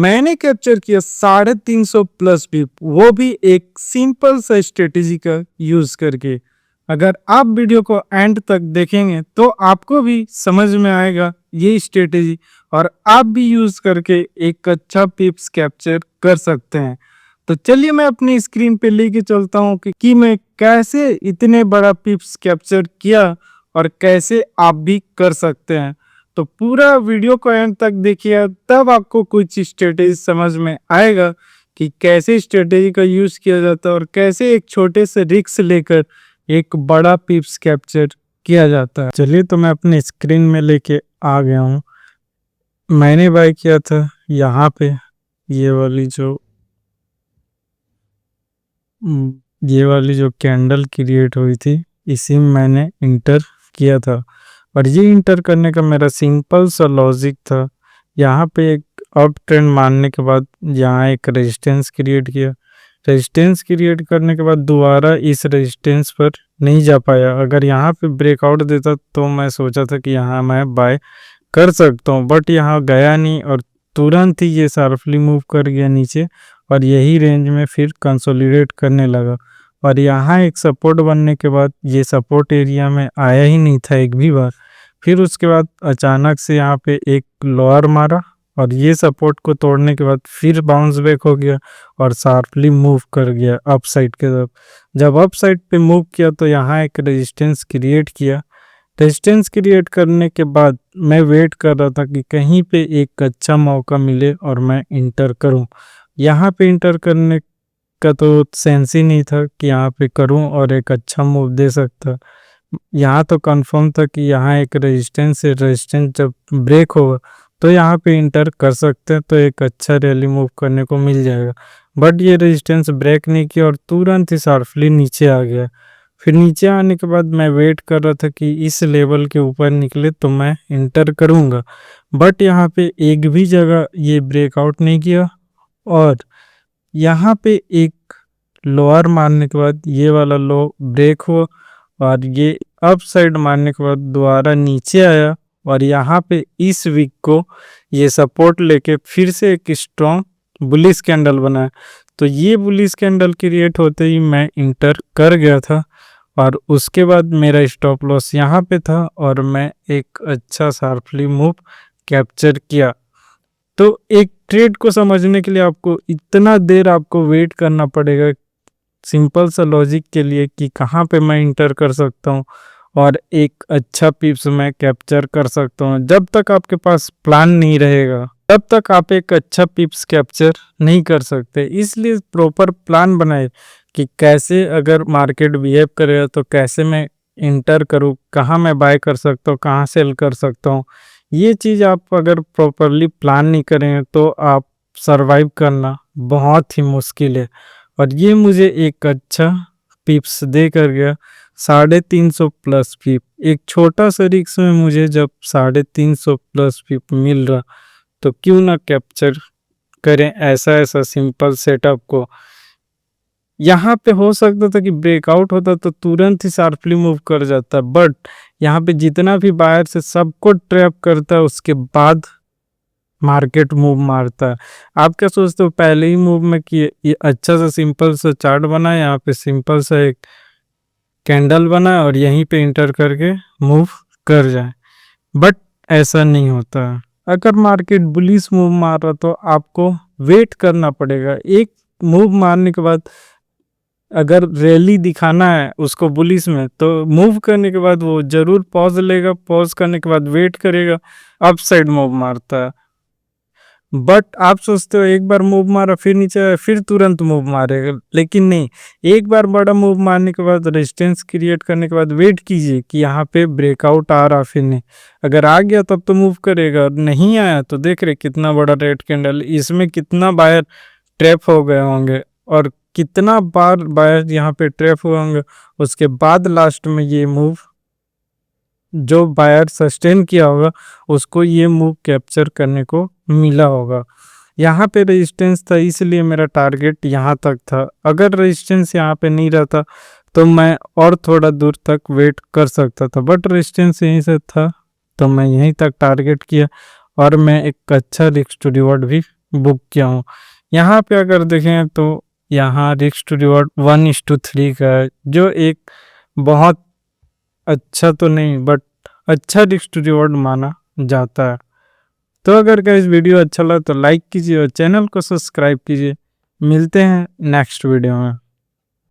मैंने कैप्चर किया 350 प्लस पिप, वो भी एक सिंपल सा स्ट्रेटेजी का यूज करके। अगर आप वीडियो को एंड तक देखेंगे तो आपको भी समझ में आएगा ये स्ट्रेटेजी, और आप भी यूज करके एक अच्छा पिप्स कैप्चर कर सकते हैं। तो चलिए मैं अपनी स्क्रीन पे लेके चलता हूँ कि मैं कैसे इतने बड़ा पिप्स कैप्चर किया और कैसे आप भी कर सकते हैं। तो पूरा वीडियो को एंड तक देखिए, तब आपको कुछ स्ट्रेटेजी समझ में आएगा कि कैसे स्ट्रेटेजी का यूज किया जाता है और कैसे एक छोटे से रिस्क लेकर एक बड़ा पिप्स कैप्चर किया जाता है। चलिए तो मैं अपने स्क्रीन में लेके आ गया हूँ। मैंने बाय किया था यहाँ पे ये वाली जो कैंडल क्रिएट हुई थी, इसी में मैंने इंटर किया था। और ये इंटर करने का मेरा सिंपल सा लॉजिक था। यहाँ पे एक अप ट्रेंड मारने के बाद यहाँ एक रेजिस्टेंस क्रिएट किया। रेजिस्टेंस क्रिएट करने के बाद दोबारा इस रेजिस्टेंस पर नहीं जा पाया। अगर यहाँ पे ब्रेकआउट देता तो मैं सोचा था कि यहाँ मैं बाय कर सकता हूँ, बट यहाँ गया नहीं और तुरंत ही ये शार्पली मूव कर गया नीचे और यही रेंज में फिर कंसोलिडेट करने लगा। और यहाँ एक सपोर्ट बनने के बाद ये सपोर्ट एरिया में आया ही नहीं था एक भी बार। फिर उसके बाद अचानक से यहाँ पे एक लोअर मारा और ये सपोर्ट को तोड़ने के बाद फिर बाउंस बैक हो गया और शार्पली मूव कर गया अप साइड के तरफ। जब अप साइड पे मूव किया तो यहाँ एक रेजिस्टेंस क्रिएट किया। रेजिस्टेंस क्रिएट करने के बाद मैं वेट कर रहा था कि कहीं पे एक अच्छा मौका मिले और मैं इंटर करूं। यहाँ पे इंटर करने का तो सेंस ही नहीं था कि यहाँ पे करूं और एक अच्छा मूव दे सकता। यहाँ तो कंफर्म था कि यहाँ एक रेजिस्टेंस है, रेजिस्टेंस जब ब्रेक होगा तो यहाँ पे इंटर कर सकते हैं, तो एक अच्छा रैली मूव करने को मिल जाएगा। बट ये रेजिस्टेंस ब्रेक नहीं किया और तुरंत ही शार्पली नीचे आ गया। फिर नीचे आने के बाद मैं वेट कर रहा था कि इस लेवल के ऊपर निकले तो मैं इंटर करूँगा, बट यहाँ पे एक भी जगह ये ब्रेकआउट नहीं किया। और यहाँ पे एक लोअर मारने के बाद ये वाला लो ब्रेक हुआ और ये अप साइड मारने के बाद दोबारा नीचे आया और यहाँ पे इस वीक को ये सपोर्ट लेके फिर से एक स्ट्रॉन्ग बुलिश कैंडल बनाया। तो ये बुलिश कैंडल क्रिएट होते ही मैं इंटर कर गया था और उसके बाद मेरा स्टॉप लॉस यहाँ पे था और मैं एक अच्छा शार्पली मूव कैप्चर किया। तो एक ट्रेड को समझने के लिए आपको इतना देर आपको वेट करना पड़ेगा सिंपल सा लॉजिक के लिए कि कहाँ पे मैं इंटर कर सकता हूँ और एक अच्छा पिप्स मैं कैप्चर कर सकता हूँ। जब तक आपके पास प्लान नहीं रहेगा तब तक आप एक अच्छा पिप्स कैप्चर नहीं कर सकते। इसलिए प्रॉपर प्लान बनाए कि कैसे अगर मार्केट बिहेव करेगा तो कैसे मैं इंटर करूँ, कहाँ मैं बाय कर सकता हूँ, कहाँ सेल कर सकता हूँ। ये चीज़ आप अगर प्रॉपरली प्लान नहीं करेंगे तो आप सरवाइव करना बहुत ही मुश्किल है। और ये मुझे एक अच्छा पिप्स दे कर गया 350 प्लस पिप। एक छोटा सा रिस्क में मुझे जब 350 प्लस पिप मिल रहा तो क्यों ना कैप्चर करें ऐसा सिंपल सेटअप को। यहाँ पे हो सकता था कि ब्रेकआउट होता तो तुरंत ही शार्पली मूव कर जाता, बट यहाँ पे जितना भी बायर से सबको ट्रैप करता है उसके बाद मार्केट मूव मारता है। आप क्या सोचते हो पहले ही मूव में कि ये अच्छा सा सिंपल सा चार्ट बना है, यहाँ पे सिंपल सा एक कैंडल बना है और यहीं पे इंटर करके मूव कर जाए, बट ऐसा नहीं होता है। अगर मार्केट बुलिश मूव मार रहा तो आपको वेट करना पड़ेगा। एक मूव मारने के बाद अगर रैली दिखाना है उसको बुलिश में तो मूव करने के बाद वो जरूर पॉज लेगा, पॉज करने के बाद वेट करेगा, अप साइड मूव मारता है। बट आप सोचते हो एक बार मूव मारा फिर नीचे आया फिर तुरंत मूव मारेगा, लेकिन नहीं। एक बार बड़ा मूव मारने के बाद रेजिस्टेंस क्रिएट करने के बाद वेट कीजिए कि यहाँ पे ब्रेकआउट आ रहा, फिर नहीं। अगर आ गया तब तो मूव करेगा, नहीं आया तो देख रहे कितना बड़ा रेड कैंडल, इसमें कितना बायर ट्रैप हो गए होंगे और कितना बार बायर यहाँ पे ट्रैप हुए होंगे। उसके बाद लास्ट में ये मूव जो बायर सस्टेन किया होगा उसको ये मूव कैप्चर करने को मिला होगा। यहाँ पे रेजिस्टेंस था इसलिए मेरा टारगेट यहाँ तक था। अगर रेजिस्टेंस यहाँ पे नहीं रहता तो मैं और थोड़ा दूर तक वेट कर सकता था, बट रेजिस्टेंस यहीं से था तो मैं यहीं तक टारगेट किया और मैं एक अच्छा रिस्क टू रिवॉर्ड भी बुक किया हूँ। यहाँ पे अगर देखें तो यहाँ रिस्क टू रिवॉर्ड 1:3 का है, जो एक बहुत अच्छा तो नहीं बट अच्छा रिस्क टू रिवॉर्ड माना जाता है। तो अगर गाइस वीडियो अच्छा लगा तो लाइक कीजिए और चैनल को सब्सक्राइब कीजिए। मिलते हैं नेक्स्ट वीडियो में।